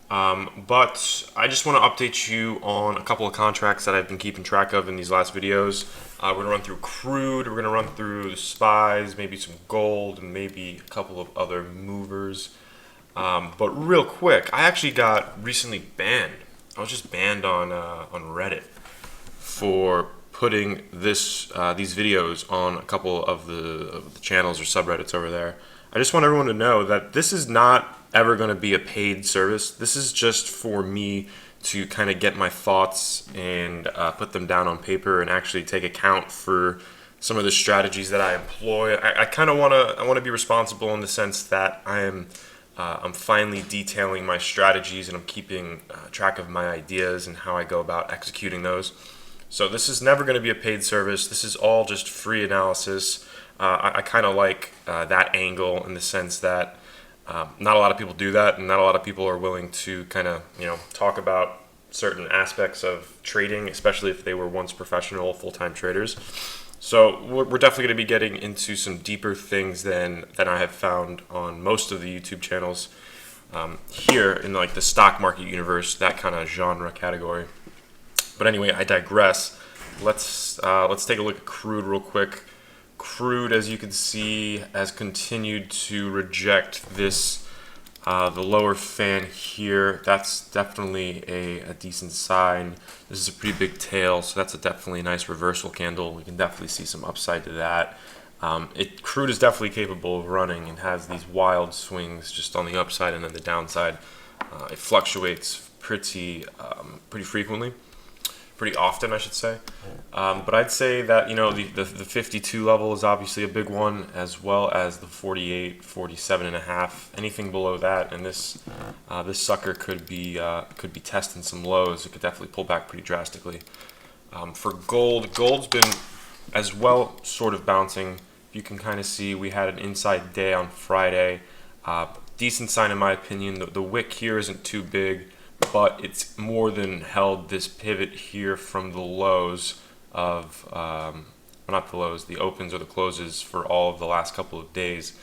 But I just want to update you on a couple of contracts that I've been keeping track of in these last videos. We're going to run through crude, we're going to run through the SPYs, maybe some gold, and maybe a couple of other movers. But real quick, I actually got recently banned. I was just banned on Reddit for putting these videos on a couple of the channels or subreddits over there. I just want everyone to know that this is not ever going to be a paid service. This is just for me to kind of get my thoughts and put them down on paper and actually take account for some of the strategies that I employ. I kind of want to be responsible in the sense that I'm finally detailing my strategies and I'm keeping track of my ideas and how I go about executing those. So this is never going to be a paid service. This is all just free analysis. I kind of like that angle in the sense that not a lot of people do that, and not a lot of people are willing to kind of talk about certain aspects of trading, especially if they were once professional full-time traders. So we're definitely going to be getting into some deeper things than I have found on most of the YouTube channels here in like the stock market universe, that kind of genre category. But anyway, I digress. Let's take a look at crude real quick. Crude, as you can see, has continued to reject this the lower fan here. That's definitely a decent sign. This is a pretty big tail, so that's definitely a nice reversal candle. We can definitely see some upside to that. Crude is definitely capable of running and has these wild swings just on the upside and then the downside. It fluctuates pretty frequently. Pretty often, I should say. But I'd say that the 52 level is obviously a big one, as well as the 48, 47 and a half. Anything below that, and this sucker could be testing some lows. It could definitely pull back pretty drastically. For gold's been as well sort of bouncing. You can kind of see we had an inside day on Friday. Decent sign in my opinion. The wick here isn't too big, but it's more than held this pivot here from the lows of, not the lows, the opens or the closes for all of the last couple of days.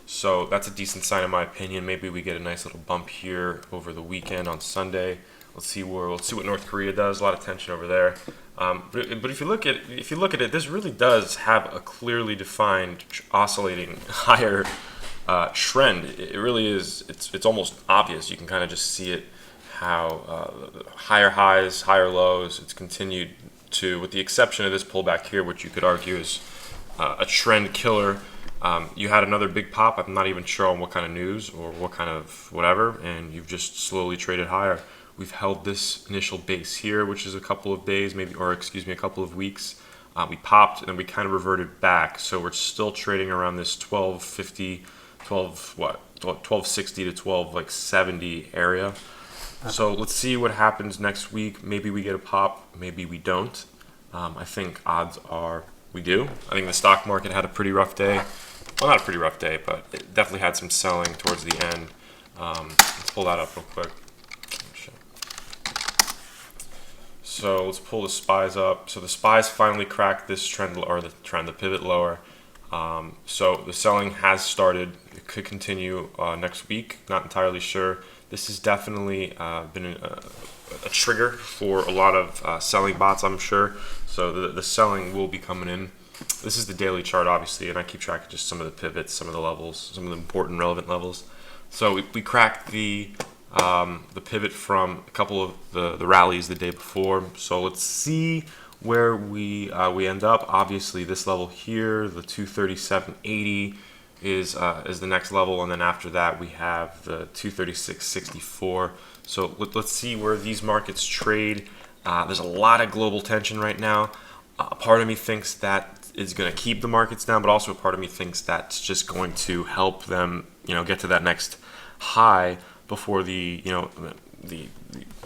So that's a decent sign in my opinion. Maybe we get a nice little bump here over the weekend on Sunday, Let's see what North Korea does. A lot of tension over there. But if you look at it, this really does have a clearly defined oscillating higher trend. It really is. It's almost obvious. You can kind of just see it, how higher highs, higher lows. It's continued to, with the exception of this pullback here, which you could argue is a trend killer. You had another big pop. I'm not even sure on what kind of news or what kind of whatever, and you've just slowly traded higher. We've held this initial base here, which is a couple of days, maybe, or excuse me, a couple of weeks. We popped and then we kind of reverted back. So we're still trading around this 1250, 1260 to 1270 area. So let's see what happens next week. Maybe we get a pop, maybe we don't. I think odds are we do. I think the stock market had a pretty rough day. Well, not a pretty rough day, but it definitely had some selling towards the end. Let's pull that up real quick. So let's pull the SPYs up. So the SPYs finally cracked this trend, or the pivot lower. So the selling has started. It could continue next week. Not entirely sure. This has definitely been a trigger for a lot of selling bots, I'm sure. So the selling will be coming in. This is the daily chart, obviously, and I keep track of just some of the pivots, some of the levels, some of the important, relevant levels. So we cracked the pivot from a couple of the rallies the day before. So let's see where we end up. Obviously, this level here, the 237.80, is the next level, and then after that we have the 236.64. So let's see where these markets trade. There's a lot of global tension right now. A part of me thinks that is going to keep the markets down, but also a part of me thinks that's just going to help them, get to that next high before the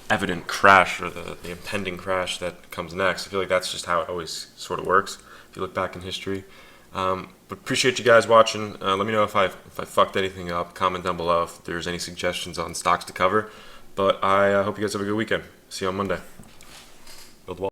evident crash or the impending crash that comes next. I feel like that's just how it always sort of works if you look back in history. But appreciate you guys watching. Let me know if I fucked anything up. Comment down below if there's any suggestions on stocks to cover. But I hope you guys have a good weekend. See you on Monday. Build Wall.